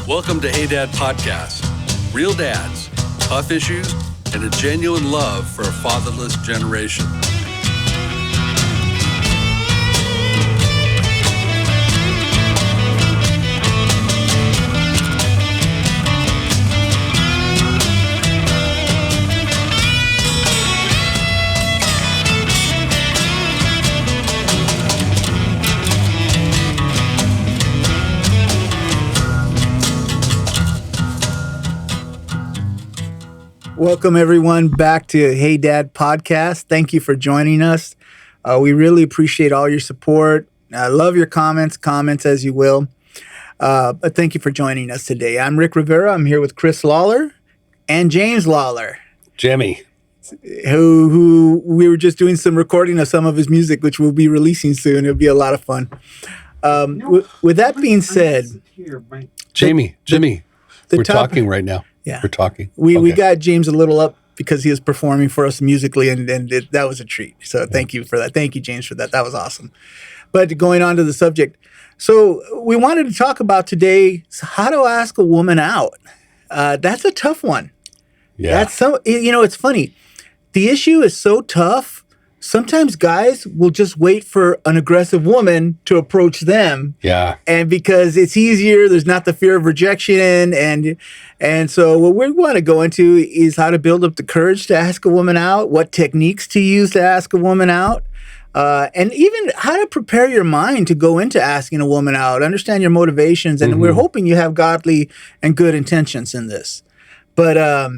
Welcome to Hey Dad Podcast. Real dads, tough issues, and a genuine love for a fatherless generation. Welcome, everyone, back to Hey Dad Podcast. Thank you for joining us. We really appreciate all your support. I love your comments as you will. But thank you for joining us today. I'm Rick Rivera. I'm here with Chris Lawler and James Lawler. Jimmy. Who we were just doing some recording of some of his music, which we'll be releasing soon. It'll be a lot of fun. With that being said, Jimmy, we're talking right now. Yeah, we're talking. We got James a little up because he was performing for us musically, and that was a treat. So thank you for that. Thank you, James, for that. That was awesome. But going on to the subject, so we wanted to talk about today how to ask a woman out. That's a tough one. Yeah, that's so. It's funny. The issue is so tough. Sometimes guys will just wait for an aggressive woman to approach them. Yeah. And because it's easier, there's not the fear of rejection. And so what we want to go into is how to build up the courage to ask a woman out, what techniques to use to ask a woman out, and even how to prepare your mind to go into asking a woman out, understand your motivations. And we're hoping you have godly and good intentions in this. But I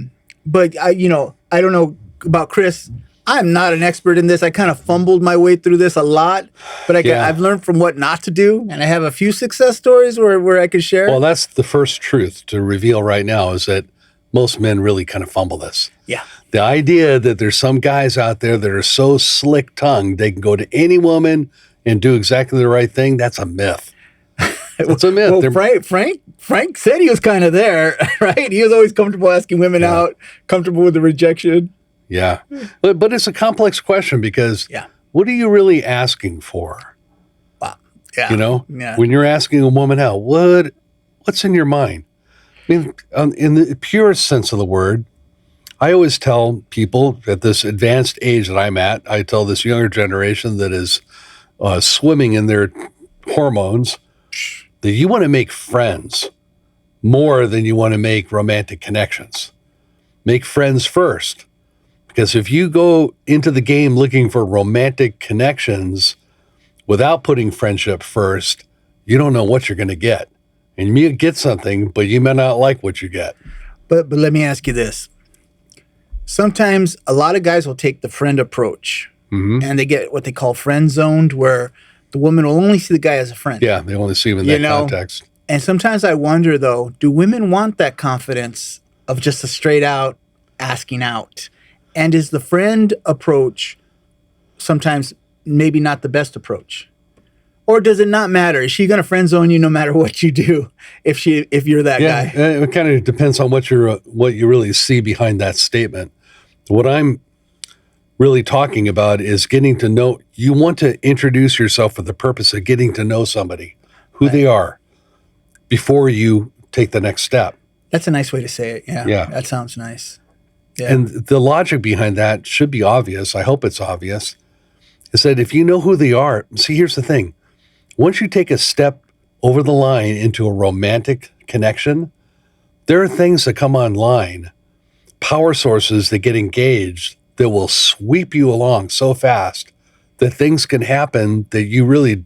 don't know about Chris. I'm not an expert in this. I kind of fumbled my way through this a lot, but I've learned from what not to do, and I have a few success stories where I could share. Well, that's the first truth to reveal right now is that most men really kind of fumble this. Yeah. The idea that there's some guys out there that are so slick-tongued they can go to any woman and do exactly the right thing, that's a myth. It's a myth. Well, Frank said he was kind of there, right? He was always comfortable asking women out, comfortable with the rejection. Yeah. But it's a complex question because what are you really asking for? Wow. Yeah. When you're asking a woman out, what's in your mind? I mean, in the purest sense of the word, I always tell people at this advanced age that I'm at, I tell this younger generation that is swimming in their hormones, that you want to make friends more than you want to make romantic connections. Make friends first. Because if you go into the game looking for romantic connections without putting friendship first, you don't know what you're going to get. And you may get something, but you may not like what you get. But let me ask you this. Sometimes a lot of guys will take the friend approach, and they get what they call friend zoned, where the woman will only see the guy as a friend. Yeah, they only see him in that context. And sometimes I wonder, though, do women want that confidence of just a straight out asking out? And is the friend approach sometimes maybe not the best approach? Or does it not matter? Is she going to friend zone you no matter what you do if you're that guy? It kind of depends on what you really see behind that statement. What I'm really talking about is getting to know. You want to introduce yourself for the purpose of getting to know somebody, who they are, before you take the next step. That's a nice way to say it. Yeah. That sounds nice. Yeah. And the logic behind that should be obvious. I hope it's obvious. Is that if you know who they are, see, here's the thing. Once you take a step over the line into a romantic connection, there are things that come online, power sources that get engaged that will sweep you along so fast that things can happen that you really,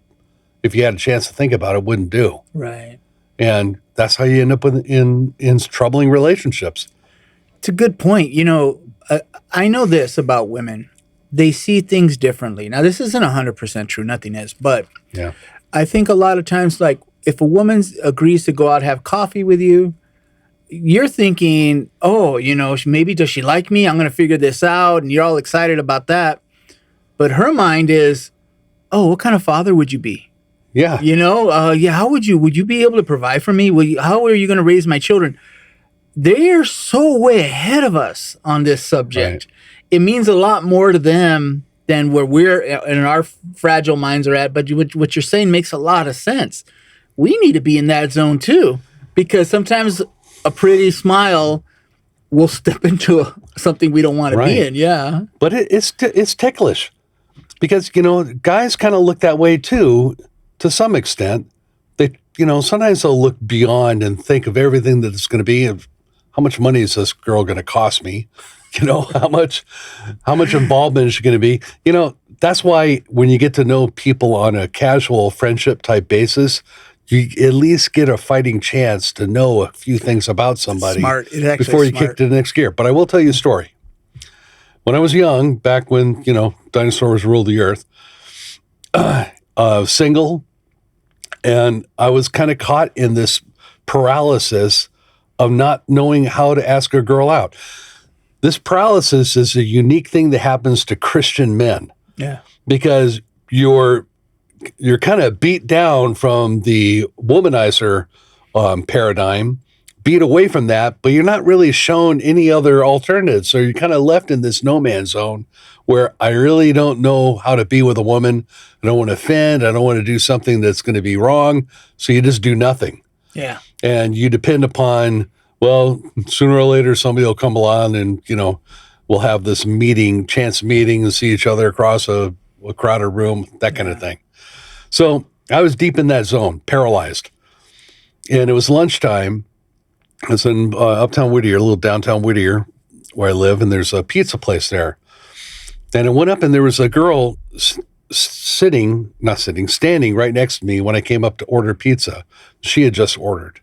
if you had a chance to think about it, wouldn't do. Right. And that's how you end up in troubling relationships. It's a good point. I know this about women. They see things differently. Now, this isn't 100% true. Nothing is. But I think a lot of times, like, if a woman agrees to go out and have coffee with you, you're thinking, maybe does she like me? I'm going to figure this out. And you're all excited about that. But her mind is, what kind of father would you be? Yeah. How would you be able to provide for me? How are you going to raise my children? They are so way ahead of us on this subject. Right. It means a lot more to them than where we're and our fragile minds are at. But what you're saying makes a lot of sense. We need to be in that zone too. because sometimes a pretty smile will step into something we don't want to be in. Yeah. But it's ticklish because, guys kind of look that way too, to some extent. They, sometimes they'll look beyond and think of everything that it's going to be. Of how much money is this girl going to cost me? How much involvement is she going to be? That's why when you get to know people on a casual friendship type basis, you at least get a fighting chance to know a few things about somebody before you kick to the next gear. But I will tell you a story. When I was young, back when, dinosaurs ruled the earth, single, and I was kind of caught in this paralysis of not knowing how to ask a girl out. This paralysis is a unique thing that happens to Christian men. Yeah. Because you're kind of beat down from the womanizer paradigm, beat away from that, but you're not really shown any other alternatives. So you're kind of left in this no man's zone where I really don't know how to be with a woman. I don't want to offend. I don't want to do something that's going to be wrong. So you just do nothing. Yeah. And you depend upon, well, sooner or later, somebody will come along and, we'll have this chance meeting and see each other across a crowded room, that kind of thing. So I was deep in that zone, paralyzed. And it was lunchtime. I was in uptown Whittier, a little downtown Whittier, where I live, and there's a pizza place there. And I went up, and there was a girl standing right next to me when I came up to order pizza. She had just ordered,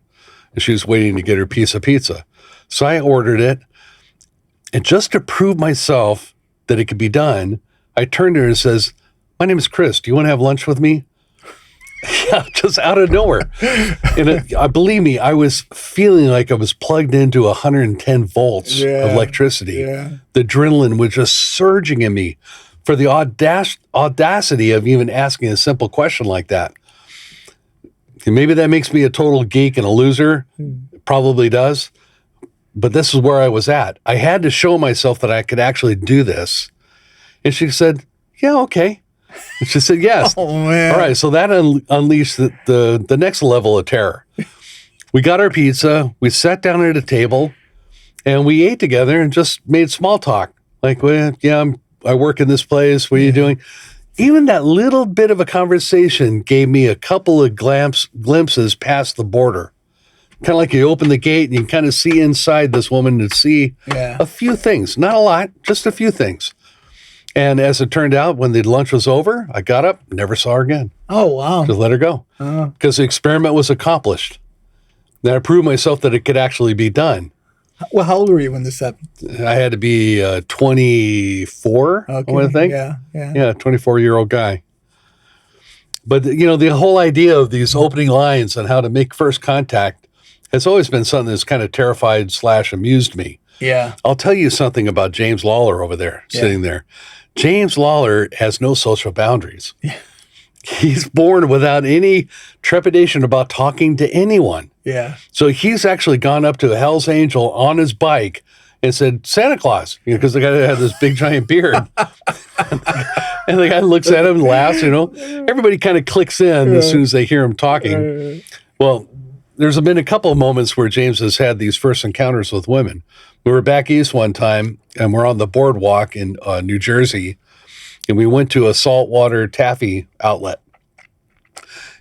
and she was waiting to get her piece of pizza. So I ordered it, and just to prove myself that it could be done, I turned to her and says, "My name is Chris. Do you want to have lunch with me?" Yeah, just out of nowhere. And believe me, I was feeling like I was plugged into 110 volts of electricity. Yeah. The adrenaline was just surging in me for the audacity of even asking a simple question like that. And maybe that makes me a total geek and a loser. It probably does. But this is where I was at. I had to show myself that I could actually do this. And she said, "Yeah, okay." And she said, "Yes." Oh, man. All right. So that unleashed the next level of terror. We got our pizza. We sat down at a table and we ate together and just made small talk. Like, well, yeah, I work in this place. What are you doing? Even that little bit of a conversation gave me a couple of glimpses past the border. Kind of like you open the gate and you kind of see inside this woman and see a few things. Not a lot, just a few things. And as it turned out, when the lunch was over, I got up, never saw her again. Oh, wow. Just let her go. Because the experiment was accomplished. Then I proved myself that it could actually be done. Well, how old were you when this happened? I had to be 24, I want to think. Yeah, 24-year-old guy. But, the whole idea of these opening lines and how to make first contact has always been something that's kind of terrified / amused me. Yeah. I'll tell you something about James Lawler over there, sitting there. James Lawler has no social boundaries. Yeah. He's born without any trepidation about talking to anyone. Yeah. So he's actually gone up to a Hell's Angel on his bike and said, "Santa Claus," because the guy had this big giant beard. And the guy looks at him and laughs, Everybody kind of clicks in as soon as they hear him talking. Well, there's been a couple of moments where James has had these first encounters with women. We were back east one time, and we're on the boardwalk in New Jersey, and we went to a saltwater taffy outlet.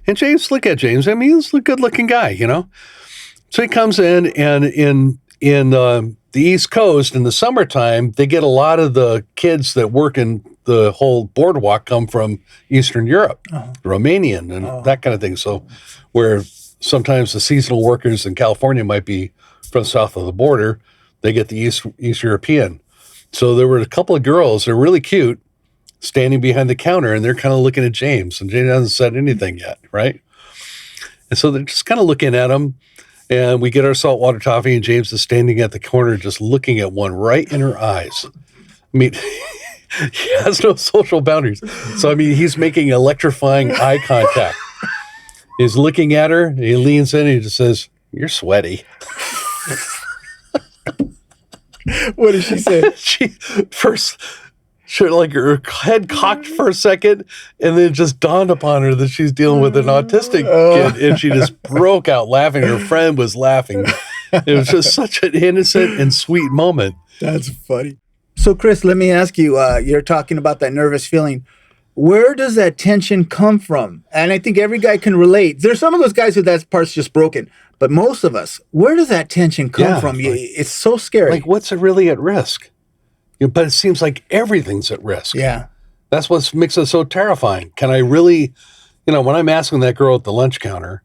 And James, look at James. I mean, he's a good-looking guy, So he comes in, and in the East Coast, in the summertime, they get a lot of the kids that work in the whole boardwalk come from Eastern Europe, Romanian, and that kind of thing. So where sometimes the seasonal workers in California might be from south of the border, they get the East European. So there were a couple of girls, they're really cute, standing behind the counter, and they're kind of looking at James, and James hasn't said anything yet, right? And so they're just kind of looking at him, and we get our saltwater toffee, and James is standing at the corner just looking at one right in her eyes. I mean, he has no social boundaries. So, I mean, he's making electrifying eye contact. He's looking at her, and he leans in, and he just says, "You're sweaty." What did she say? She first, like her head cocked for a second, and then it just dawned upon her that she's dealing with an autistic kid, and she just broke out laughing. Her friend was laughing. It was just such an innocent and sweet moment. That's funny. So, Chris, let me ask you, you're talking about that nervous feeling. Where does that tension come from? And I think every guy can relate. There's some of those guys who that part's just broken. But most of us, where does that tension come from? It's so scary. Like, what's really at risk? But it seems like everything's at risk. Yeah. That's what makes it so terrifying. Can I really, when I'm asking that girl at the lunch counter,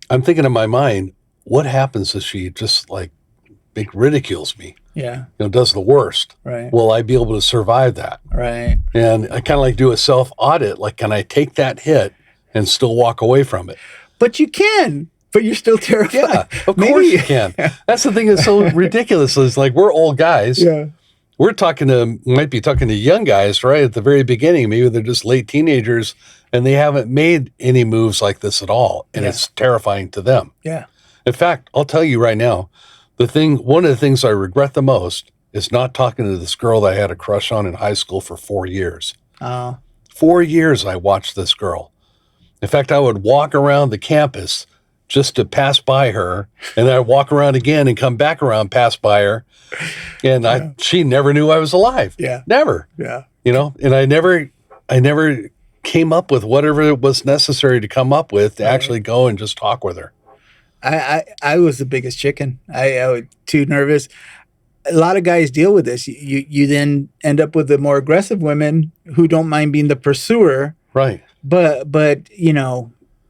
I'm thinking in my mind, what happens if she just ridicules me? Yeah. Does the worst. Right. Will I be able to survive that? Right. And I kind of do a self-audit. Like, can I take that hit and still walk away from it? But you can. But you're still terrified. Yeah, of course you can. That's the thing that's so ridiculous. Is we're old guys. Yeah. Might be talking to young guys, right? At the very beginning, maybe they're just late teenagers and they haven't made any moves like this at all. And it's terrifying to them. Yeah. In fact, I'll tell you right now, one of the things I regret the most is not talking to this girl that I had a crush on in high school for 4 years. 4 years I watched this girl. In fact, I would walk around the campus just to pass by her, and then I'd walk around again and come back around, pass by her. And she never knew I was alive. Yeah. Never. Yeah. And I never came up with whatever it was necessary to come up with to actually go and just talk with her. I was the biggest chicken. I was too nervous. A lot of guys deal with this. You then end up with the more aggressive women who don't mind being the pursuer. Right. But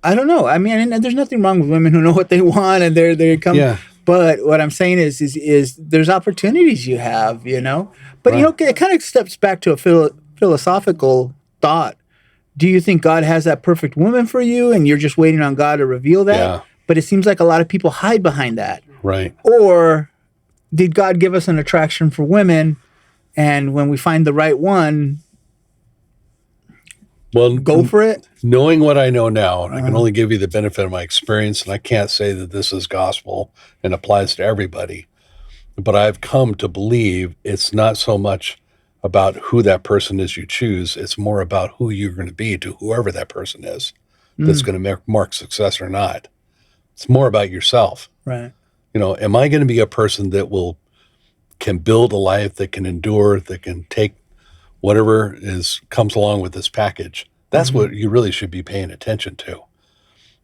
I don't know. I mean, and there's nothing wrong with women who know what they want and they come. Yeah. But what I'm saying is there's opportunities you have, But Right. it kind of steps back to a philosophical thought. Do you think God has that perfect woman for you, and you're just waiting on God to reveal that? Yeah. But it seems like a lot of people hide behind that. Right. Or did God give us an attraction for women, and when we find the right one, go for it? Knowing what I know now, I can only give you the benefit of my experience, and I can't say that this is gospel and applies to everybody. But I've come to believe it's not so much about who that person is you choose. It's more about who you're going to be to whoever that person is that's going to mark success or not. It's more about yourself. Right. Am I going to be a person that can build a life that can endure, that can take whatever comes along with this package? That's what you really should be paying attention to.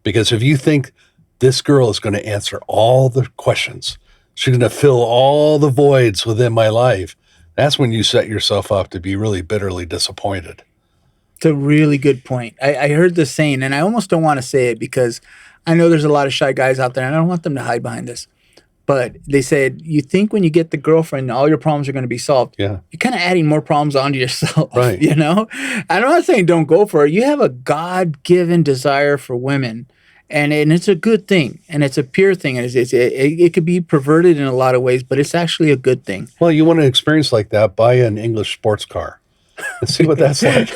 Because if you think this girl is going to answer all the questions, she's going to fill all the voids within my life, that's when you set yourself up to be really bitterly disappointed. It's a really good point. I heard this saying, and I almost don't want to say it because I know there's a lot of shy guys out there, and I don't want them to hide behind this. But they said, you think when you get the girlfriend, all your problems are going to be solved. Yeah. You're kind of adding more problems onto yourself, Right. I'm not saying don't go for it. You have a God-given desire for women, and it's a good thing, and it's a pure thing. And it could be perverted in a lot of ways, but it's actually a good thing. Well, you want an experience like that, buy an English sports car and see what that's like.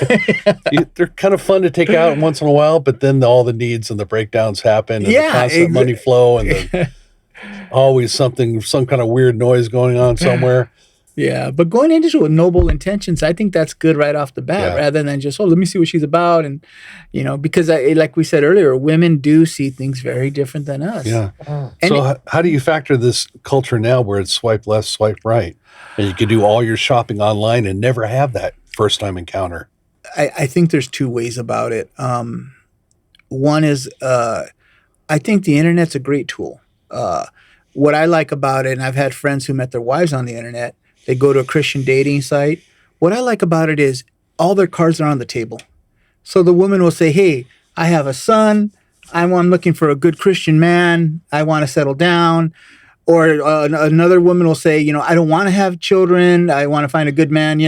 They're kind of fun to take out once in a while, but then all the needs and the breakdowns happen, and the constant money flow, and always some kind of weird noise going on somewhere. Yeah, but going into it with noble intentions, I think that's good right off the bat, rather than just, let me see what she's about. And, because like we said earlier, women do see things very different than us. Yeah. And so how do you factor this culture now where it's swipe left, swipe right? And you can do all your shopping online and never have that first time encounter. I think there's two ways about it. One is I think the internet's a great tool. What I like about it, and I've had friends who met their wives on the internet, they go to a Christian dating site. What I like about it is all their cards are on the table. So the woman will say, hey, I have a son. I'm looking for a good Christian man. I want to settle down. Or another woman will say, I don't want to have children. I want to find a good man.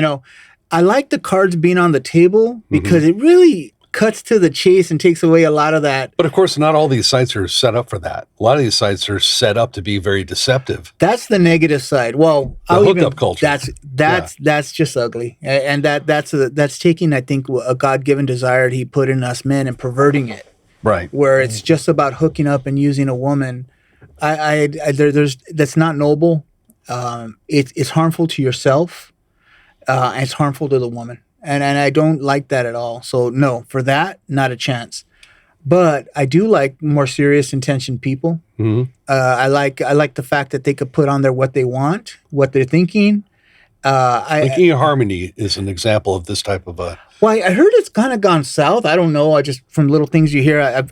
I like the cards being on the table because it really cuts to the chase and takes away a lot of that. But of course, not all these sites are set up for that. A lot of these sites are set up to be very deceptive. That's the negative side. Well, the hookup culture. That's just ugly, and that's taking, I think, a God-given desire that He put in us men and perverting it. Right. Where it's just about hooking up and using a woman. That's not noble. It's harmful to yourself. and it's harmful to the woman. And I don't like that at all. So no, for that, not a chance. But I do like more serious intentioned people. Mm-hmm. I like the fact that they could put on there what they want, what they're thinking. Like eHarmony is an example of this type of a. Well, I heard it's kind of gone south. I don't know. I just from little things you hear.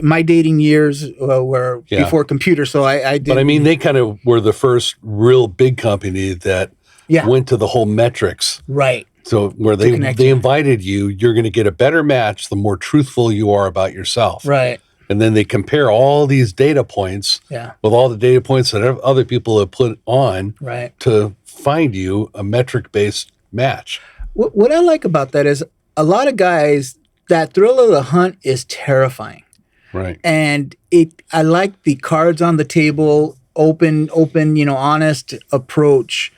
My dating years were before computers, so I did. But I mean, they kind of were the first real big company that went to the whole metrics. Right. So where they invited you, you're going to get a better match the more truthful you are about yourself. Right. And then they compare all these data points with all the data points that other people have put on to find you a metric-based match. What I like about that is a lot of guys, that thrill of the hunt is terrifying. Right. And I like the cards on the table, open, honest approach.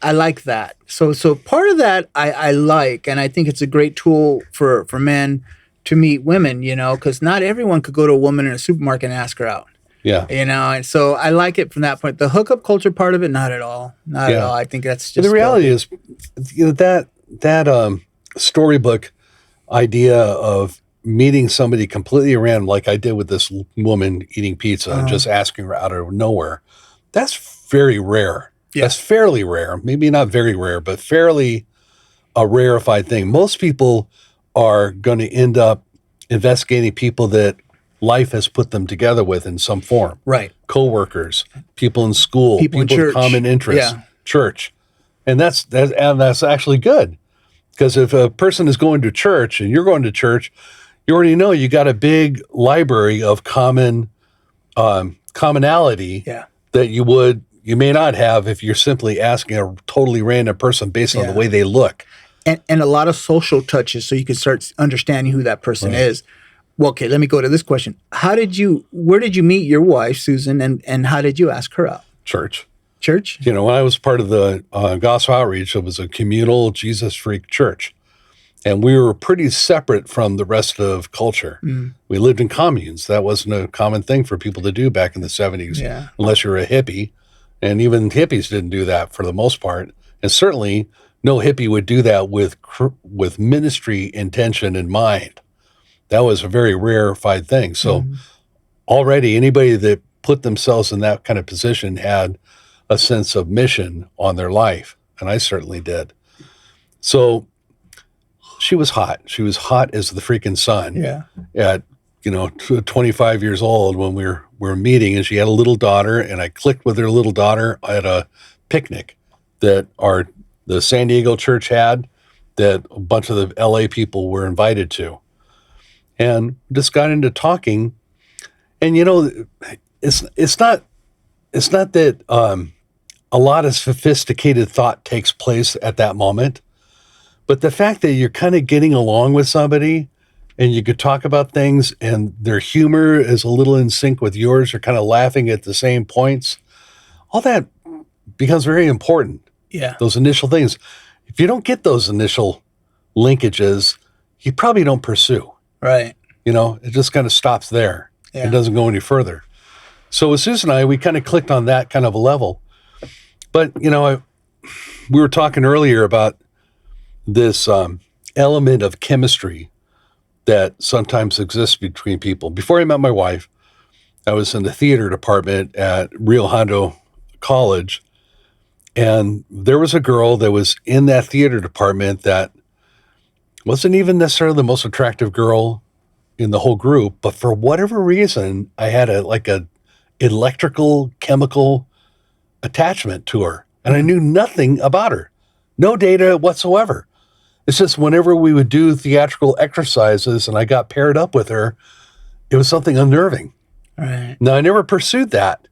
I like that. So part of that I like, and I think it's a great tool for men to meet women, because not everyone could go to a woman in a supermarket and ask her out. Yeah. And so I like it from that point. The hookup culture part of it, not at all. Not at all. I think that's just... But the reality is, that storybook idea of meeting somebody completely random, like I did with this woman eating pizza and just asking her out of nowhere, that's very rare. Yeah. That's fairly rare. Maybe not very rare, but fairly a rarefied thing. Most people are going to end up investigating people that life has put them together with in some form. Right. Coworkers, people in school, people with common interests, church. And that's actually good. Because if a person is going to church and you're going to church, you already know you got a big library of commonality that you may not have if you're simply asking a totally random person based on the way they look. And a lot of social touches so you can start understanding who that person is. Well, okay, let me go to this question. Where did you meet your wife, Susan, and how did you ask her out? Church. When I was part of the gospel outreach, it was a communal Jesus freak church. And we were pretty separate from the rest of culture. Mm. We lived in communes. That wasn't a common thing for people to do back in the 70s, unless you're a hippie. And even hippies didn't do that for the most part. And certainly no hippie would do that with ministry intention in mind. That was a very rarefied thing. So already anybody that put themselves in that kind of position had a sense of mission on their life. And I certainly did. So she was hot. She was hot as the freaking sun. Yeah. At 25 years old when we were meeting, and she had a little daughter, and I clicked with her little daughter at a picnic that the San Diego church had, that a bunch of the LA people were invited to. And just got into talking. And it's not that a lot of sophisticated thought takes place at that moment, but the fact that you're kind of getting along with somebody and you could talk about things and their humor is a little in sync with yours, you're kind of laughing at the same points, all that becomes very important. Yeah. Those initial things. If you don't get those initial linkages, you probably don't pursue. Right. It just kind of stops there. Yeah. It doesn't go any further. So with Susan and I, we kind of clicked on that kind of a level. But, we were talking earlier about this element of chemistry that sometimes exists between people. Before I met my wife, I was in the theater department at Rio Hondo College, and there was a girl that was in that theater department that wasn't even necessarily the most attractive girl in the whole group, but for whatever reason, I had a electrical chemical attachment to her, and I knew nothing about her, no data whatsoever. It's just whenever we would do theatrical exercises and I got paired up with her, it was something unnerving. Right. Now, I never pursued that,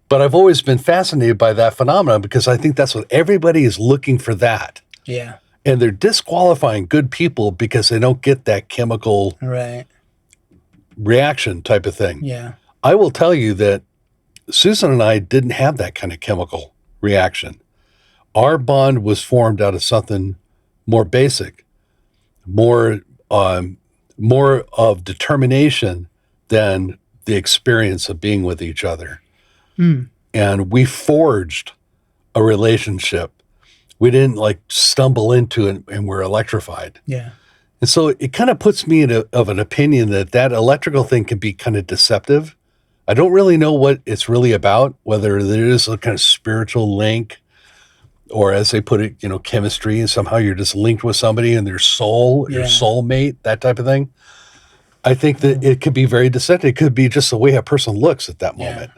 but I've always been fascinated by that phenomenon because I think that's what everybody is looking for, that. Yeah. And they're disqualifying good people because they don't get that chemical reaction type of thing. Yeah. I will tell you that Susan and I didn't have that kind of chemical reaction. Our bond was formed out of something more basic, more of determination than the experience of being with each other. Mm. And we forged a relationship We didn't like stumble into it and we're electrified. Yeah. And so it kind of puts me of an opinion that electrical thing can be kind of deceptive. I don't really know what it's really about, whether there is a kind of spiritual link or, as they put it, chemistry, and somehow you're just linked with somebody and their soul, your soulmate, that type of thing. I think that it could be very deceptive. It could be just the way a person looks at that moment.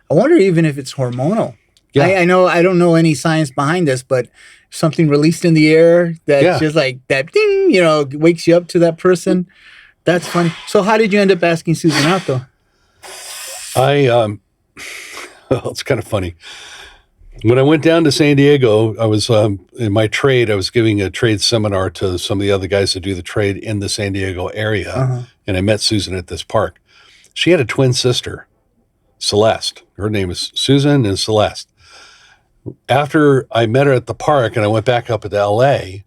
I wonder even if it's hormonal. Yeah. I know I don't know any science behind this, but something released in the air that's just like that ding, wakes you up to that person. That's funny. So how did you end up asking Susan out though? Well, it's kind of funny. When I went down to San Diego, I was in my trade. I was giving a trade seminar to some of the other guys that do the trade in the San Diego area, and I met Susan at this park. She had a twin sister, Celeste. Her name is Susan and Celeste. After I met her at the park and I went back up to L.A.,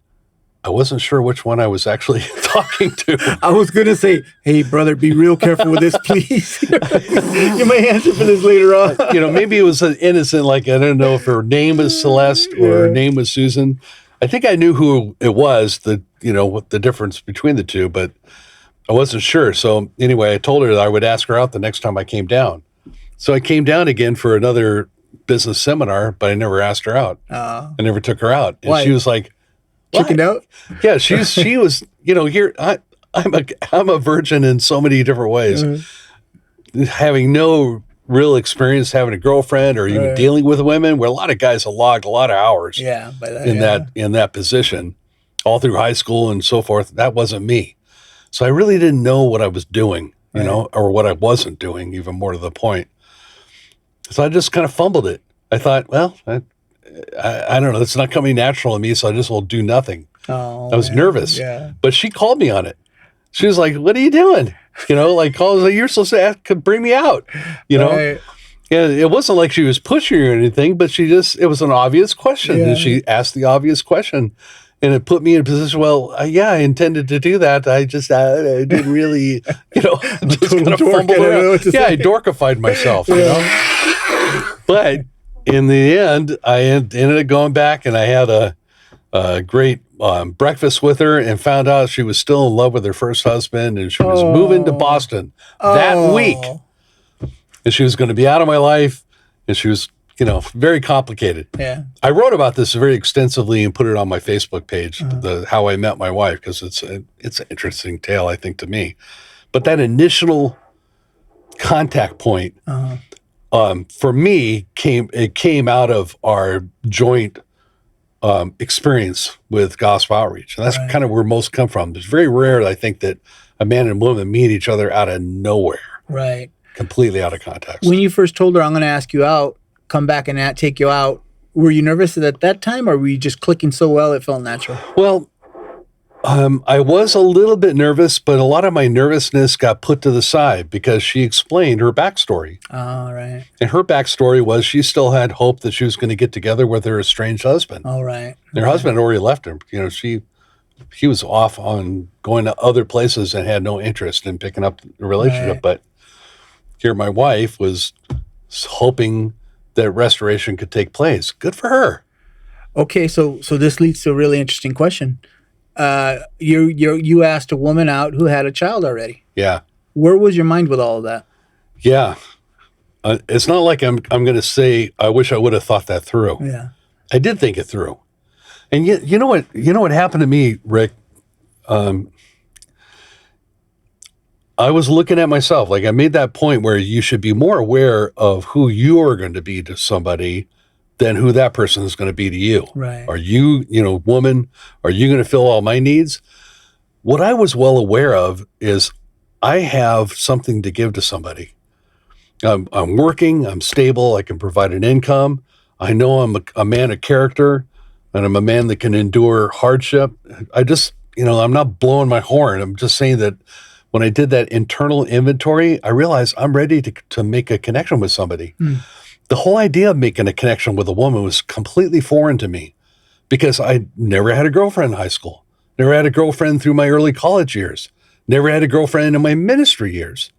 I wasn't sure which one I was actually talking to. I was going to say, hey, brother, be real careful with this, please. You may answer for this later on. Maybe it was an innocent, like, I don't know if her name was Celeste or her name was Susan. I think I knew who it was, what the difference between the two, but I wasn't sure. So anyway, I told her that I would ask her out the next time I came down. So I came down again for another business seminar, but I never asked her out. I never took her out. And she was like, chickened out? Yeah, she was, here, I'm a virgin in so many different ways. Having no real experience having a girlfriend or even dealing with women, where a lot of guys have logged a lot of hours in that position all through high school and so forth. That wasn't me. So I really didn't know what I was doing, or what I wasn't doing, even more to the point. So I just kind of fumbled it. I thought, well, I don't know. It's not coming natural to me, so I just will do nothing. Oh, I was nervous, but she called me on it. She was like, "What are you doing?" You're supposed to bring me out. And it wasn't like she was pushing or anything, but it was an obvious question, and she asked the obvious question, and it put me in a position. Well, I intended to do that. I just I didn't really, just kind of fumbled around. I dorkified myself, But in the end, I ended up going back, and I had a great breakfast with her and found out she was still in love with her first husband, and she was moving to Boston that week. And she was going to be out of my life, and she was, very complicated. Yeah. I wrote about this very extensively and put it on my Facebook page, how I met my wife, because it's an interesting tale, I think, to me. But that initial contact point, for me, came out of our joint experience with gospel outreach. And that's kind of where most come from. It's very rare, I think, that a man and woman meet each other out of nowhere. Right. Completely out of context. When you first told her, I'm going to ask you out, come back and take you out, were you nervous at that time, or were you just clicking so well it felt natural? Well, I was a little bit nervous, but a lot of my nervousness got put to the side because she explained her backstory. Oh, right. And her backstory was she still had hope that she was going to get together with her estranged husband. Oh, right. And her husband had already left her. He was off on going to other places and had no interest in picking up the relationship. Right. But here my wife was hoping that restoration could take place. Good for her. Okay, so this leads to a really interesting question. You asked a woman out who had a child already. Yeah. Where was your mind with all of that? Yeah. It's not like I'm going to say I wish I would have thought that through. Yeah. I did think it through. And you know what happened to me, Rick? I was looking at myself. Like, I made that point where you should be more aware of who you are going to be to somebody than who that person is going to be to you. Right. Are you, woman, are you going to fill all my needs? What I was well aware of is I have something to give to somebody. I'm working, I'm stable, I can provide an income. I know I'm a man of character, and I'm a man that can endure hardship. I just, I'm not blowing my horn. I'm just saying that when I did that internal inventory, I realized I'm ready to make a connection with somebody. The whole idea of making a connection with a woman was completely foreign to me because I never had a girlfriend in high school, never had a girlfriend through my early college years, never had a girlfriend in my ministry years,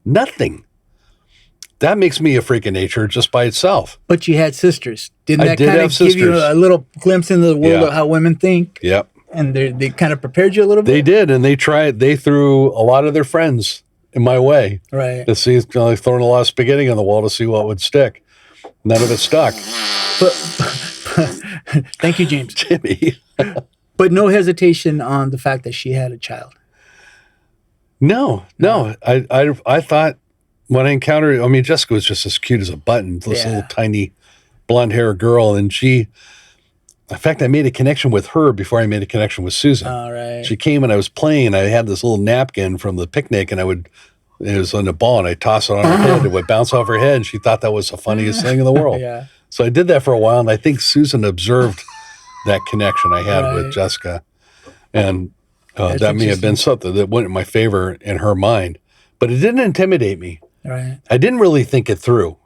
nothing. that makes me a freak of nature just by itself. But you had sisters. Didn't I that did kind have of give you sisters. a little glimpse into the world Yeah. of how women think? Yep. And they kind of prepared you a little They bit? did, and they threw a lot of their friends in my way Right. to see, throwing a lot of spaghetti on the wall to see what would stick. None of it stuck. But thank you, James. Jimmy. But no hesitation on the fact that she had a child. No. I thought when I encountered, I mean, Jessica was just as cute as a button, this Yeah. little tiny blonde hair girl. And in fact, I made a connection with her before I made a connection with Susan. All right. She came and I was playing, and I had this little napkin from the picnic, and it was on a ball, and I tossed it on her head. It would bounce off her head, and she thought that was the funniest thing in the world. Yeah. So I did that for a while, and I think Susan observed that connection I had Right. with Jessica. And That's that may have been interesting. something that went in my favor in her mind. But it didn't intimidate me. Right. I didn't really think it through.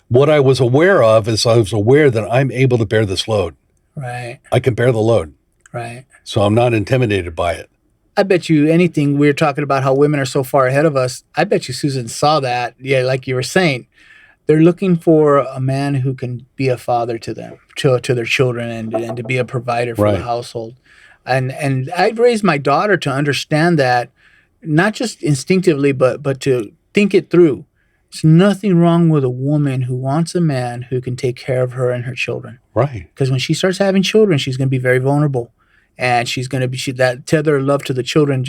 What I was aware of is I was aware that I'm able to bear this load. Right. I can bear the load. Right. So I'm not intimidated by it. I bet you anything, we were talking about how women are so far ahead of us. I bet you Susan saw that. Yeah, like you were saying. They're looking for a man who can be a father to them, to their children, and to be a provider for the Right. household. And I'd raised my daughter to understand that, not just instinctively, but to think it through. There's nothing wrong with a woman who wants a man who can take care of her and her children. Right. Because when she starts having children, she's going to be very vulnerable, and she's going to be that tether of love to the children.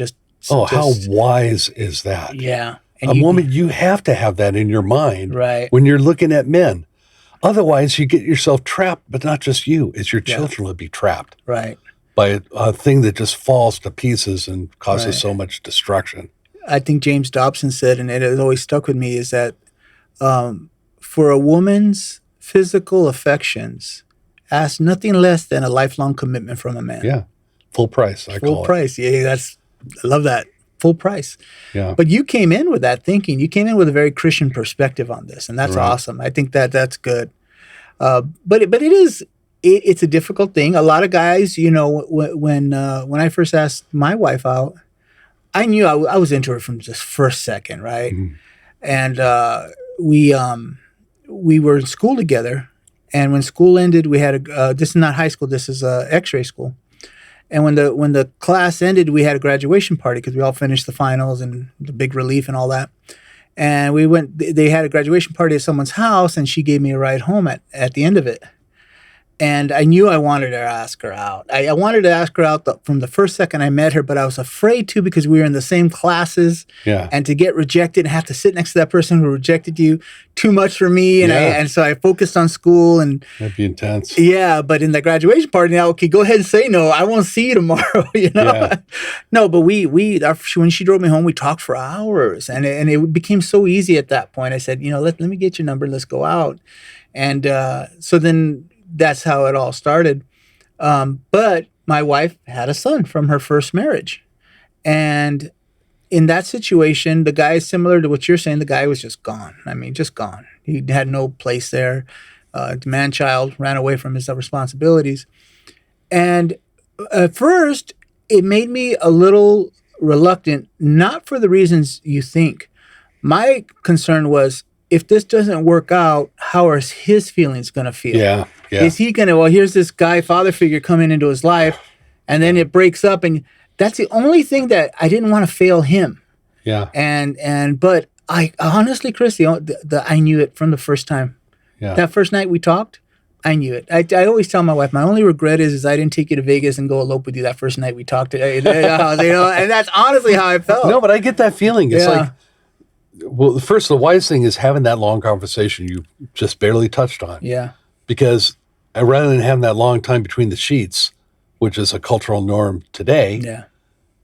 How wise is that? Yeah, A woman, you have to have that in your mind right? when you're looking at men. Otherwise, you get yourself trapped, but not just you. It's your children will be trapped Right. by a thing that just falls to pieces and causes Right. so much destruction. I think James Dobson said, and it has always stuck with me, is that for a woman's physical affections, ask nothing less than a lifelong commitment from a man. Yeah. Full price, I call Full it. price. Yeah, I love that. Full price. Yeah. But you came in with that thinking. You came in with a very Christian perspective on this, and that's Right. awesome. I think that's good. But it's a difficult thing. A lot of guys, when I first asked my wife out, I knew I was into her from just first second, right? Mhm. And we were in school together, and when school ended, we had this is not high school. This is X-ray school. And when the class ended, we had a graduation party because we all finished the finals and the big relief and all that. And we went. They had a graduation party at someone's house, and she gave me a ride home at the end of it. And I knew I wanted to ask her out. I wanted to ask her out from the first second I met her, but I was afraid to because we were in the same classes. Yeah. And to get rejected and have to sit next to that person who rejected you, too much for me. And Yeah. so I focused on school and That'd be intense. yeah, but in the graduation party now, okay, go ahead and say no. I won't see you tomorrow. Yeah. No, but when she drove me home, we talked for hours, and it became so easy at that point. I said, let me get your number. Let's go out, and so then that's how it all started. But my wife had a son from her first marriage, and in that situation, the guy is similar to what you're saying. The guy was just gone. I mean, just gone. He had no place there. The man-child ran away from his responsibilities. And at first, it made me a little reluctant, not for the reasons you think. My concern was, if this doesn't work out, how are his feelings going to feel? Yeah. Yeah. Is he going to, here's this guy, father figure coming into his life, and then it breaks up. And that's the only thing that I didn't want to fail him. Yeah. But I honestly, Chris, I knew it from the first time. Yeah. That first night we talked, I knew it. I always tell my wife, my only regret is I didn't take you to Vegas and go elope with you that first night we talked. And that's honestly how I felt. No, but I get that feeling. It's Yeah. like, well, first, the wise thing is having that long conversation you just barely touched on. Yeah. Because rather than having that long time between the sheets, which is a cultural norm today, Yeah.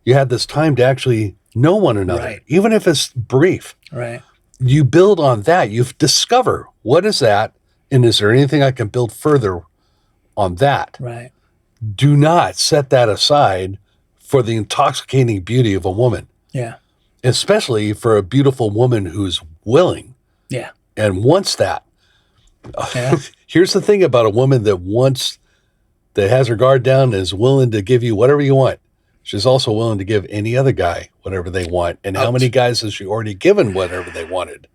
you had this time to actually know one another, Right. even if it's brief. Right. You build on that. You discover what is that, and is there anything I can build further on that? Right. Do not set that aside for the intoxicating beauty of a woman, Yeah. especially for a beautiful woman who's willing Yeah. and wants that. Yeah. Here's the thing about a woman that has her guard down and is willing to give you whatever you want. She's also willing to give any other guy whatever they want. And how Ouch. many guys has she already given whatever they wanted?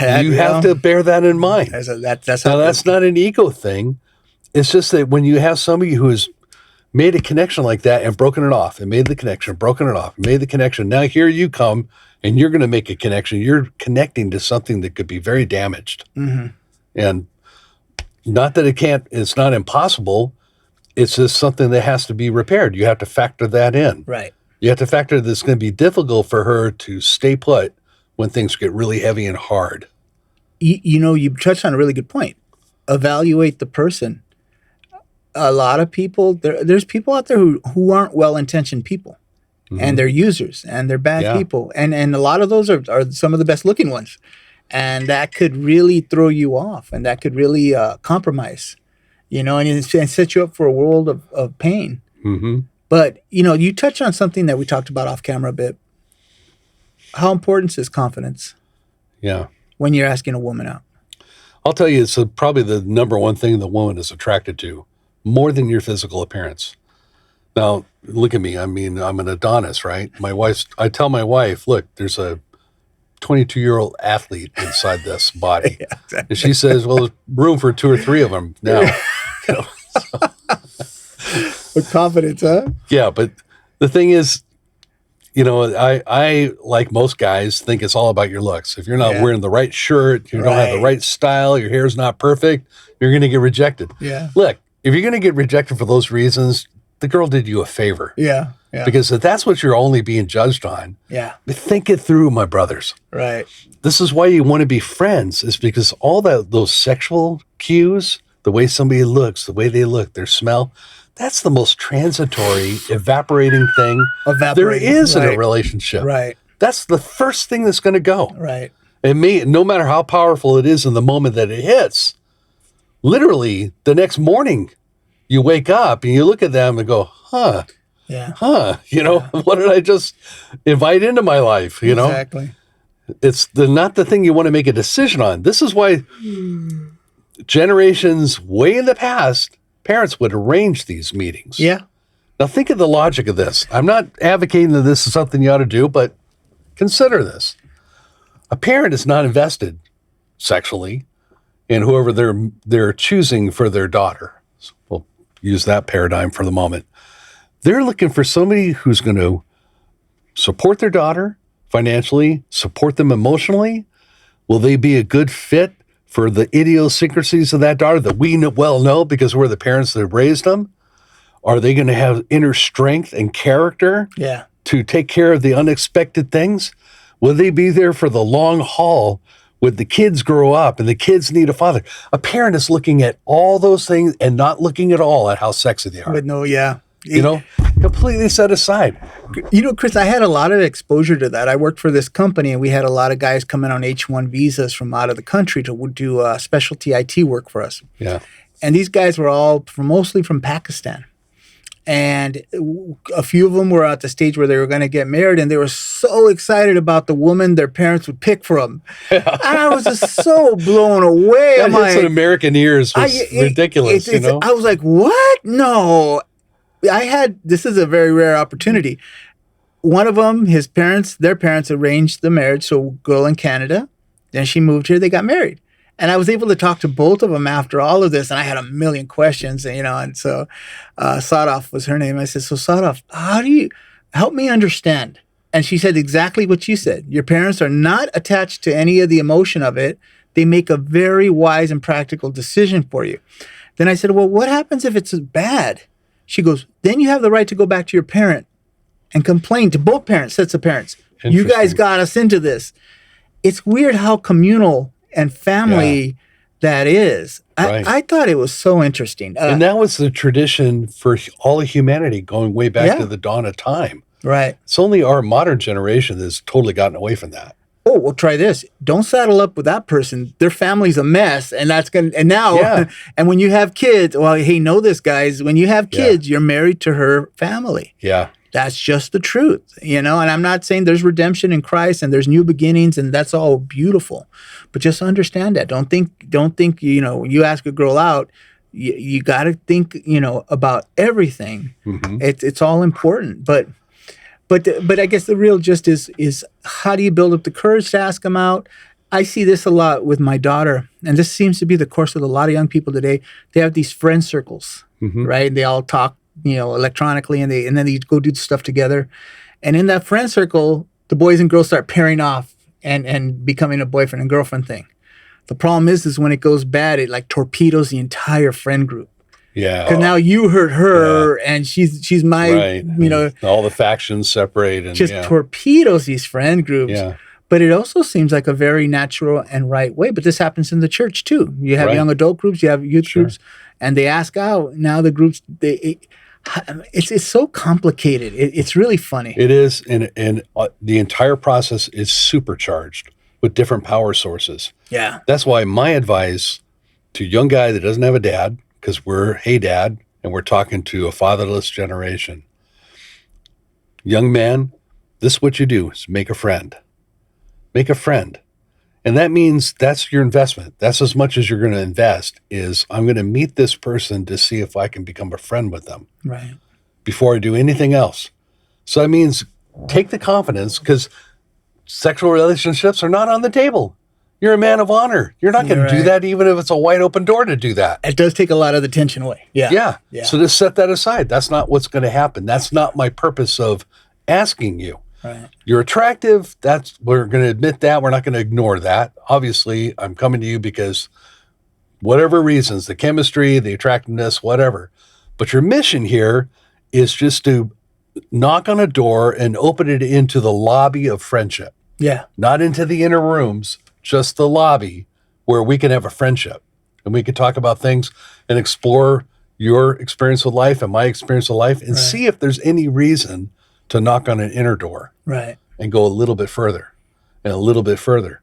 You have to bear that in mind. That's not an ego thing. It's just that when you have somebody who has made a connection like that and broken it off and made the connection, broken it off, made the connection. Now here you come and you're going to make a connection. You're connecting to something that could be very damaged. Mm-hmm. And not that it's not impossible. It's just something that has to be repaired. You have to factor that in. Right. You have to factor that it's going to be difficult for her to stay put when things get really heavy and hard. You touched on a really good point. Evaluate the person. A lot of people, there's people out there who aren't well-intentioned people. Mm-hmm. And they're users and they're bad people. And a lot of those are some of the best looking ones. And that could really throw you off and that could really compromise, and set you up for a world of pain. Mm-hmm. But, you touch on something that we talked about off camera a bit. How important is confidence? Yeah. When you're asking a woman out? I'll tell you, it's probably the number one thing the woman is attracted to, more than your physical appearance. Now, look at me. I mean, I'm an Adonis, right? I tell my wife, look, there's a 22-year-old athlete inside this body. Yeah, exactly. And she says, well, there's room for 2 or 3 of them now. With confidence, huh? Yeah, but the thing is, I like most guys, think it's all about your looks. If you're not wearing the right shirt, you don't have the right style, your hair's not perfect, you're going to get rejected. Yeah. Look, if you're going to get rejected for those reasons, the girl did you a favor. Yeah. Because if that's what you're only being judged on, think it through, my brothers. Right. This is why you want to be friends, is because all those sexual cues, the way somebody looks, the way they look, their smell, that's the most transitory, evaporating thing there is in a relationship. Right. That's the first thing that's going to go. Right. No matter how powerful it is in the moment that it hits, literally the next morning you wake up and you look at them and go, what did I just invite into my life? Exactly. It's not the thing you want to make a decision on. This is why generations way in the past, parents would arrange these meetings. Yeah. Now think of the logic of this. I'm not advocating that this is something you ought to do, but consider this. A parent is not invested sexually in whoever they're choosing for their daughter. So we'll use that paradigm for the moment. They're looking for somebody who's going to support their daughter financially, support them emotionally. Will they be a good fit for the idiosyncrasies of that daughter that we well know because we're the parents that raised them? Are they going to have inner strength and character to take care of the unexpected things? Will they be there for the long haul when the kids grow up and the kids need a father? A parent is looking at all those things and not looking at all at how sexy they are. But Completely set aside. Chris, I had a lot of exposure to that. I worked for this company and we had a lot of guys coming on H-1 visas from out of the country to do specialty IT work for us. Yeah. And these guys were mostly from Pakistan. And a few of them were at the stage where they were going to get married and they were so excited about the woman their parents would pick for them. And I was just so blown away. That hits in American ears was ridiculous, I was like, what? No. This is a very rare opportunity. One of them, their parents arranged the marriage. So girl in Canada, then she moved here, they got married. And I was able to talk to both of them after all of this. And I had a million questions, and so Sadaf was her name. I said, so Sadaf, how do you help me understand? And she said exactly what you said. Your parents are not attached to any of the emotion of it. They make a very wise and practical decision for you. Then I said, well, what happens if it's bad? She goes, then you have the right to go back to your parent and complain to both parents, sets of parents. You guys got us into this. It's weird how communal and family that is. I thought it was so interesting. And that was the tradition for all of humanity going way back to the dawn of time. Right. It's only our modern generation that's totally gotten away from that. Oh, well, try this. Don't saddle up with that person. Their family's a mess. And and when you have kids, well, hey, know this, guys. When you have kids, you're married to her family. Yeah. That's just the truth, and I'm not saying there's redemption in Christ and there's new beginnings and that's all beautiful, but just understand that. Don't think, you ask a girl out, you got to think, about everything. Mm-hmm. It's all important, but I guess the real gist is how do you build up the courage to ask them out? I see this a lot with my daughter, and this seems to be the course with a lot of young people today. They have these friend circles, right? They all talk, electronically, and then they go do stuff together. And in that friend circle, the boys and girls start pairing off and becoming a boyfriend and girlfriend thing. The problem is when it goes bad, it like torpedoes the entire friend group. Yeah. Because now you hurt her, and she's my, right. All the factions separate, and just torpedoes these friend groups. Yeah. But it also seems like a very natural and right way. But this happens in the church too. You have young adult groups, you have youth groups, and they ask out. Now the groups, it's so complicated. It's really funny. It is, and the entire process is supercharged with different power sources. Yeah. That's why my advice to a young guy that doesn't have a dad, because we're Hey Dad, and we're talking to a fatherless generation. Young man, this is what you do, is make a friend. Make a friend. And that means that's your investment. That's as much as you're going to invest is I'm going to meet this person to see if I can become a friend with them. Right. Before I do anything else. So that means take the confidence, because sexual relationships are not on the table. You're a man of honor. You're not going to do that even if it's a wide open door to do that. It does take a lot of the tension away. Yeah. So just set that aside. That's not what's going to happen. That's not my purpose of asking you. Right. You're attractive. We're going to admit that. We're not going to ignore that. Obviously, I'm coming to you because whatever reasons, the chemistry, the attractiveness, whatever. But your mission here is just to knock on a door and open it into the lobby of friendship. Yeah. Not into the inner rooms, just the lobby where we can have a friendship and we can talk about things and explore your experience with life and my experience with life and see if there's any reason to knock on an inner door and go a little bit further and a little bit further.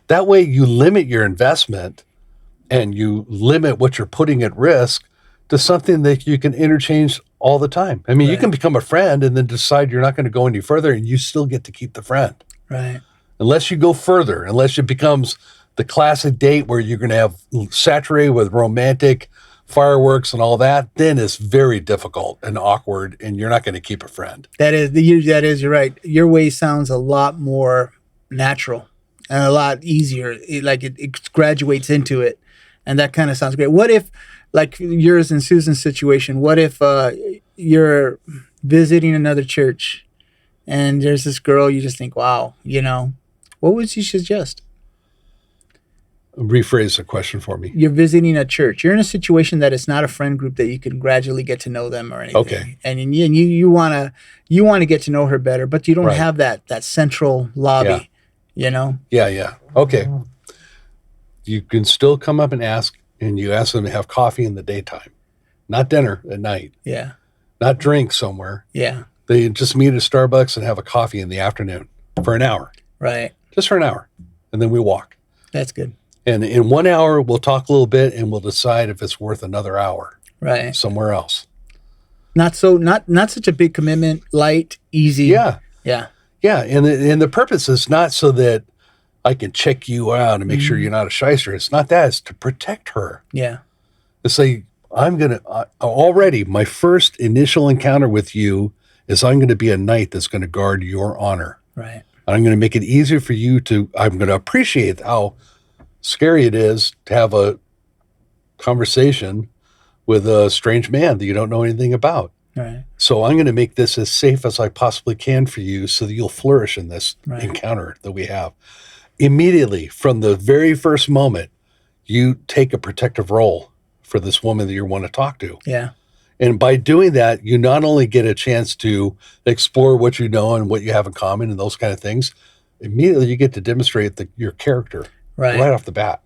That way you limit your investment and you limit what you're putting at risk to something that you can interchange all the time. I mean, you can become a friend and then decide you're not going to go any further and you still get to keep the friend. Right. Unless you go further, unless it becomes the classic date where you're going to have saturated with romantic fireworks and all that, then it's very difficult and awkward and you're not going to keep a friend. You're right. Your way sounds a lot more natural and a lot easier. It graduates into it. And that kind of sounds great. What if, like yours and Susan's situation, what if you're visiting another church and there's this girl you just think, wow, what would you suggest? Rephrase the question for me. You're visiting a church. You're in a situation that it's not a friend group that you can gradually get to know them or anything. Okay. And you want to get to know her better, but you don't have that central lobby, Yeah. Okay. You can still come up and ask, and you ask them to have coffee in the daytime, not dinner at night. Yeah. Not drink somewhere. Yeah. They just meet at Starbucks and have a coffee in the afternoon for an hour. Right. Just for an hour. And then we walk. That's good. And in 1 hour, we'll talk a little bit and we'll decide if it's worth another hour. Right. Somewhere else. Not such a big commitment, light, easy. Yeah. Yeah. Yeah. And the purpose is not so that I can check you out and make sure you're not a shyster. It's not that. It's to protect her. Yeah. To say, already my first initial encounter with you is I'm going to be a knight that's going to guard your honor. Right. I'm going to make it easier for you I'm going to appreciate how scary it is to have a conversation with a strange man that you don't know anything about. Right. So I'm going to make this as safe as I possibly can for you so that you'll flourish in this encounter that we have. Immediately, from the very first moment, you take a protective role for this woman that you want to talk to. Yeah. And by doing that, you not only get a chance to explore what you know and what you have in common and those kind of things, immediately you get to demonstrate your character right off the bat.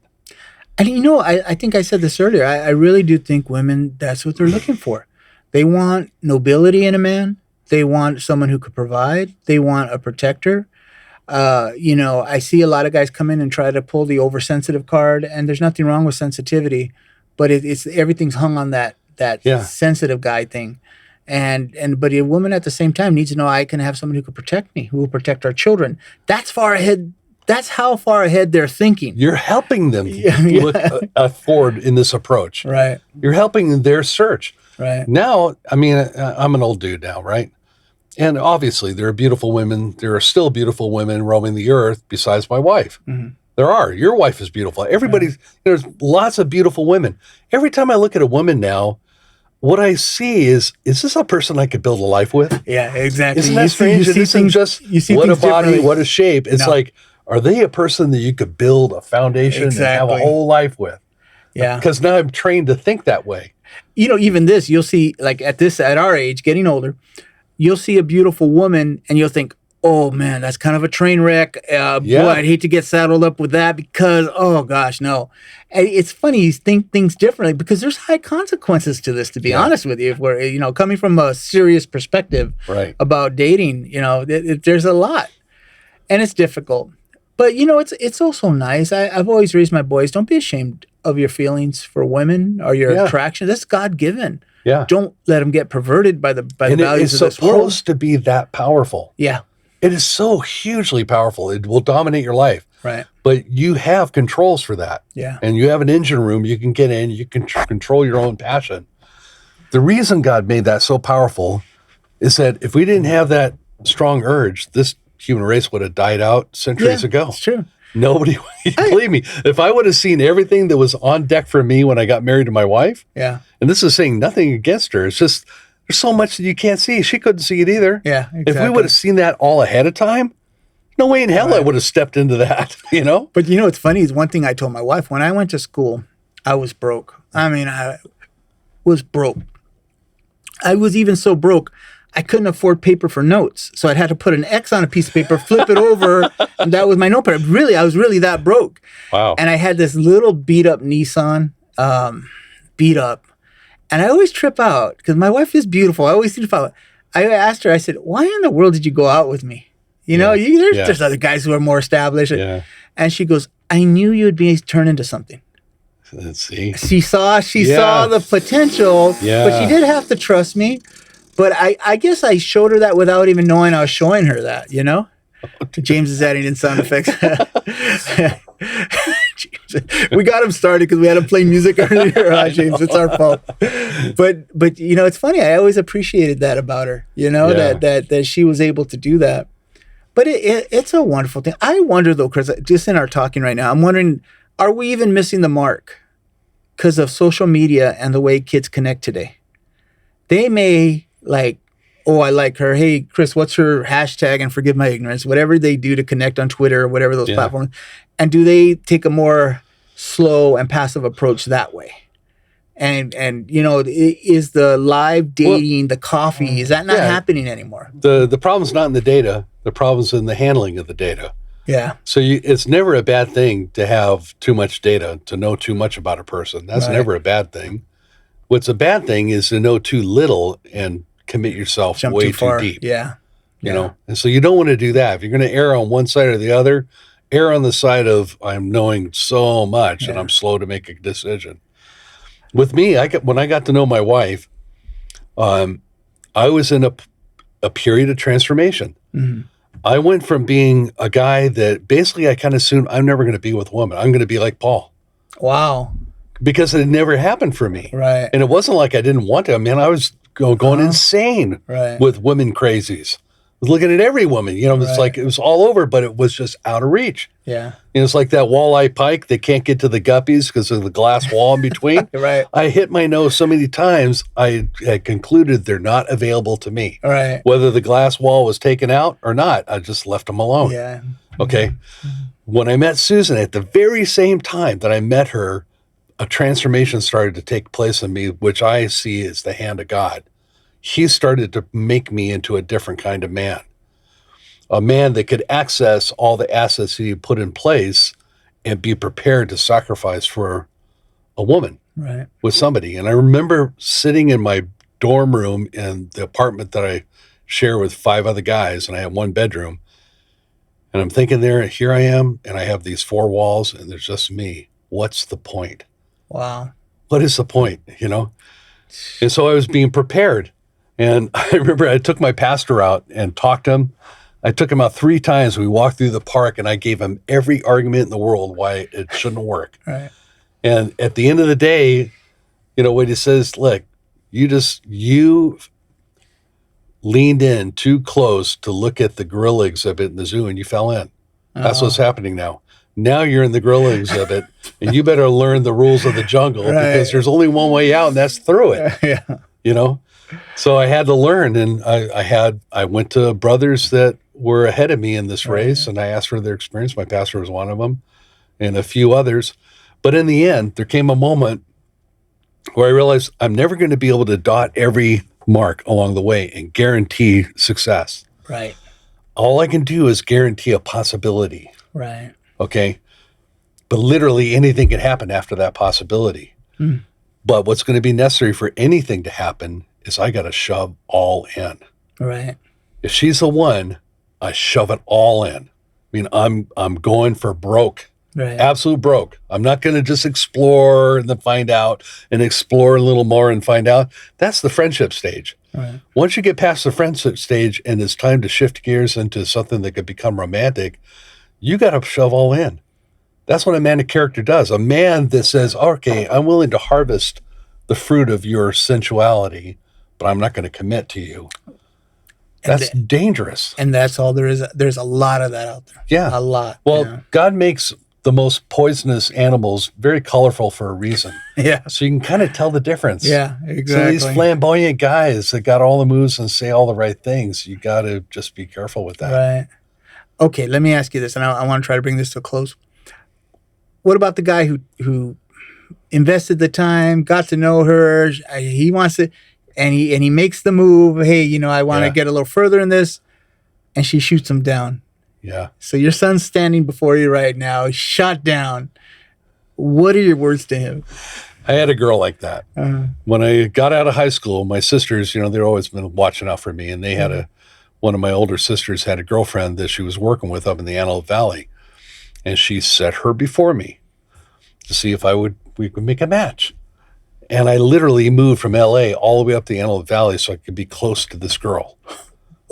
And I think I said this earlier. I really do think women, that's what they're looking for. They want nobility in a man. They want someone who could provide. They want a protector. I see a lot of guys come in and try to pull the oversensitive card, and there's nothing wrong with sensitivity, but it's everything's hung on that sensitive guy thing. But a woman at the same time needs to know I can have someone who can protect me, who will protect our children. That's far ahead. That's how far ahead they're thinking. You're helping them look forward in this approach. Right. You're helping their search. Right. Now, I mean, I'm an old dude now, right? And obviously there are beautiful women. There are still beautiful women roaming the earth besides my wife. Mm-hmm. There are. Your wife is beautiful. Everybody's, there's lots of beautiful women. Every time I look at a woman now, what I see is this a person I could build a life with? Yeah, exactly. Isn't that strange? It isn't just what a body, what a shape. It's like, are they a person that you could build a foundation and have a whole life with? Yeah. Because now I'm trained to think that way. You know, even this, you'll see, like at our age, getting older, you'll see a beautiful woman and you'll think, oh man, that's kind of a train wreck. Boy, I'd hate to get saddled up with that because, oh gosh, no. And it's funny, you think things differently because there's high consequences to this, to be honest with you. If we're, you know, coming from a serious perspective about dating, you know, there's a lot and it's difficult. But, you know, it's also nice. I've always raised my boys, don't be ashamed of your feelings for women or your attraction. That's God-given. Yeah. Don't let them get perverted by the values of this world. It's supposed to be that powerful. Yeah. It is so hugely powerful. It will dominate your life. Right. But you have controls for that. Yeah. And you have an engine room. You can get in. You can control your own passion. The reason God made that so powerful is that if we didn't have that strong urge, this human race would have died out centuries ago. It's true. Nobody, believe me, if I would have seen everything that was on deck for me when I got married to my wife, and this is saying nothing against her, it's just there's so much that you can't see. She couldn't see it either. Yeah, exactly. If we would have seen that all ahead of time, no way in hell I would have stepped into that, you know? But you know what's funny is one thing I told my wife, when I went to school, I was broke. I mean, I was broke. I was even so broke, I couldn't afford paper for notes. So I'd had to put an X on a piece of paper, flip it over, and that was my notepad. Really, I was really that broke. Wow. And I had this little beat up Nissan, beat up. And I always trip out because my wife is beautiful. I always trip out. I asked her, I said, why in the world did you go out with me? You know, there's other guys who are more established. Yeah. And she goes, I knew you'd be turned into something. Let's see. She saw the potential, but she did have to trust me. But I guess I showed her that without even knowing I was showing her that, you know? James is adding in sound effects. We got him started because we had him play music earlier. James, it's our fault. But you know, it's funny. I always appreciated that about her, you know, that she was able to do that. But it's a wonderful thing. I wonder though, Chris, just in our talking right now, I'm wondering, are we even missing the mark because of social media and the way kids connect today? They may like, oh, I like her. Hey, Chris, what's her hashtag? And forgive my ignorance. Whatever they do to connect on Twitter or whatever those platforms. And do they take a more slow and passive approach that way? And you know, is the live dating, the coffee, is that not happening anymore? The problem's not in the data. The problem's in the handling of the data. Yeah. So it's never a bad thing to have too much data, to know too much about a person. That's never a bad thing. What's a bad thing is to know too little and commit yourself way too deep. Yeah. You know, and so you don't want to do that. If you're going to err on one side or the other, err on the side of I'm knowing so much and I'm slow to make a decision. With me, when I got to know my wife, I was in a period of transformation. Mm-hmm. I went from being a guy that basically I kind of assumed I'm never going to be with a woman. I'm going to be like Paul. Wow. Because it had never happened for me. Right. And it wasn't like I didn't want to. I mean, I was going insane with women crazies. I was looking at every woman, you know, it's like it was all over, but it was just out of reach. Yeah. You know, it's like that walleye pike. They can't get to the guppies because of the glass wall in between. Right. I hit my nose so many times, I had concluded they're not available to me. Right. Whether the glass wall was taken out or not, I just left them alone. Yeah. Okay. Mm-hmm. When I met Susan, at the very same time that I met her, a transformation started to take place in me, which I see as the hand of God. He started to make me into a different kind of man, a man that could access all the assets he put in place and be prepared to sacrifice for a woman with somebody. And I remember sitting in my dorm room in the apartment that I share with 5 other guys, and I have 1 bedroom. And I'm thinking here I am, and I have these 4 walls, and there's just me. What's the point? Wow. What is the point, you know? And so I was being prepared. And I remember I took my pastor out and talked to him. I took him out 3 times. We walked through the park, and I gave him every argument in the world why it shouldn't work. Right. And at the end of the day, you know, what he says, look, you leaned in too close to look at the gorilla exhibit in the zoo, and you fell in. That's what's happening now. Now you're in the gorilla exhibit, and you better learn the rules of the jungle because there's only one way out, and that's through it. Yeah. So I had to learn, and I went to brothers that were ahead of me in this race, and I asked for their experience. My pastor was one of them, and a few others. But in the end, there came a moment where I realized I'm never going to be able to dot every mark along the way and guarantee success. Right. All I can do is guarantee a possibility. Right. Okay. But literally anything can happen after that possibility. But what's going to be necessary for anything to happen is I got to shove all in. Right. If she's the one, I shove it all in. I mean, I'm going for broke. Right. Absolute broke. I'm not going to just explore and then find out and explore a little more and find out. That's the friendship stage. Right. Once you get past the friendship stage and it's time to shift gears into something that could become romantic, you got to shove all in. That's what a man of character does. A man that says, okay, I'm willing to harvest the fruit of your sensuality, but I'm not going to commit to you. That's dangerous. And that's all there is. There's a lot of that out there. Yeah. A lot. Well, God makes the most poisonous animals very colorful for a reason. Yeah. So you can kind of tell the difference. Yeah, exactly. So these flamboyant guys that got all the moves and say all the right things, you got to just be careful with that. Right. Okay, let me ask you this, and I want to try to bring this to a close. What about the guy who invested the time, got to know her, he wants to, and he makes the move, hey, I want to get a little further in this, and she shoots him down. Yeah. So your son's standing before you right now, shot down. What are your words to him? I had a girl like that. When I got out of high school, my sisters, they'd always been watching out for me, and they had one of my older sisters had a girlfriend that she was working with up in the Antelope Valley, and she set her before me to see if we could make a match. And I literally moved from LA all the way up the Antelope Valley so I could be close to this girl.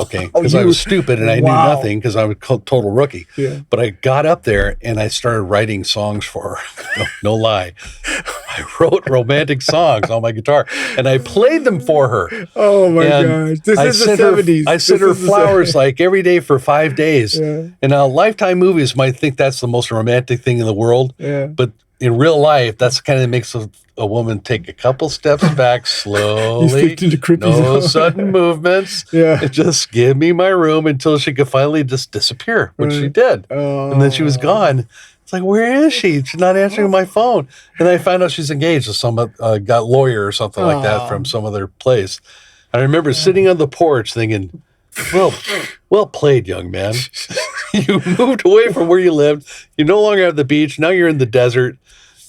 Okay, because I was stupid and I knew nothing because I was a total rookie. Yeah. But I got up there and I started writing songs for her. No lie. I wrote romantic songs on my guitar and I played them for her. Oh my gosh. This is the 70s. I sent her flowers like every day for 5 days. Yeah. And now Lifetime movies might think that's the most romantic thing in the world. Yeah. But in real life, that's the kind of makes a woman take a couple steps back slowly, no sudden movements. Yeah. Just give me my room until she could finally just disappear, which she did. And then she was gone. It's like, where is she? She's not answering my phone. And I found out she's engaged to some got lawyer or something like that from some other place. I remember sitting on the porch thinking, well played, young man. You moved away from where you lived. You're no longer at the beach. Now you're in the desert.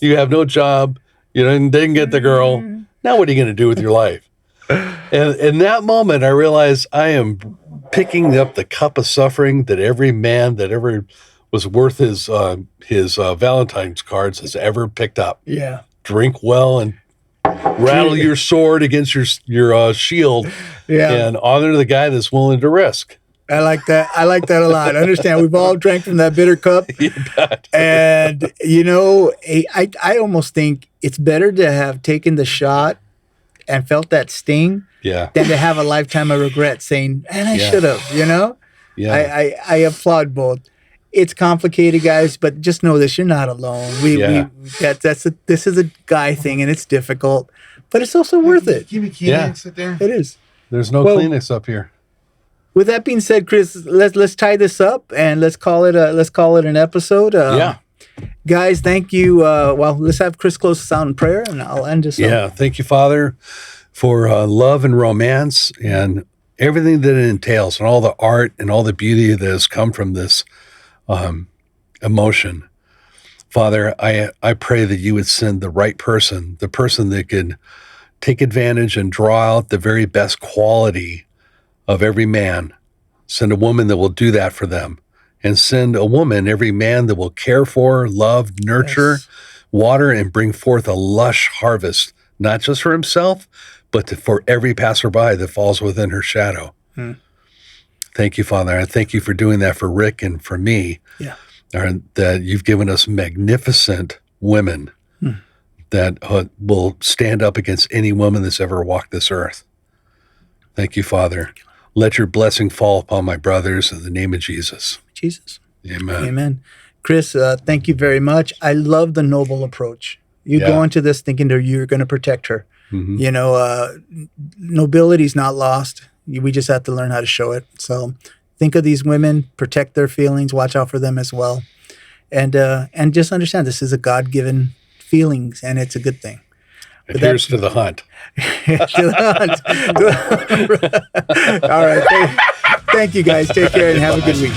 You have no job. You didn't get the girl. Now what are you going to do with your life? And in that moment, I realized I am picking up the cup of suffering that every man that ever was worth his Valentine's cards has ever picked up. Yeah. Drink well and rattle your sword against your shield and honor the guy that's willing to risk. I like that. I like that a lot. I understand. We've all drank from that bitter cup. You bet. And, I almost think it's better to have taken the shot and felt that sting than to have a lifetime of regret saying, man, I should have, Yeah. I applaud both. It's complicated, guys, but just know this. You're not alone. This is a guy thing, and it's difficult, but it's also worth it. Give me Kleenex sit there. It is. There's no Kleenex up here. With that being said, Chris, let's tie this up and let's call it an episode. Guys, thank you. Let's have Chris close us out in prayer, and I'll end this. Thank you, Father, for love and romance and everything that it entails, and all the art and all the beauty that has come from this emotion. Father, I pray that you would send the right person, the person that could take advantage and draw out the very best quality of every man. Send a woman that will do that for them. And send a woman, every man that will care for, love, nurture, water, and bring forth a lush harvest, not just for himself, but for every passerby that falls within her shadow. Thank you, Father. I thank you for doing that for Rick and for me. Yeah. That you've given us magnificent women that will stand up against any woman that's ever walked this earth. Thank you, Father. Let your blessing fall upon my brothers in the name of Jesus. Jesus. Amen. Amen. Chris, thank you very much. I love the noble approach. You go into this thinking that you're going to protect her. You know, nobility's not lost. We just have to learn how to show it. So think of these women, protect their feelings, watch out for them as well. And just understand this is a God-given feelings, and it's a good thing. And here's to the hunt. To the hunt. All right. Thank you, guys. Take care and have a good week.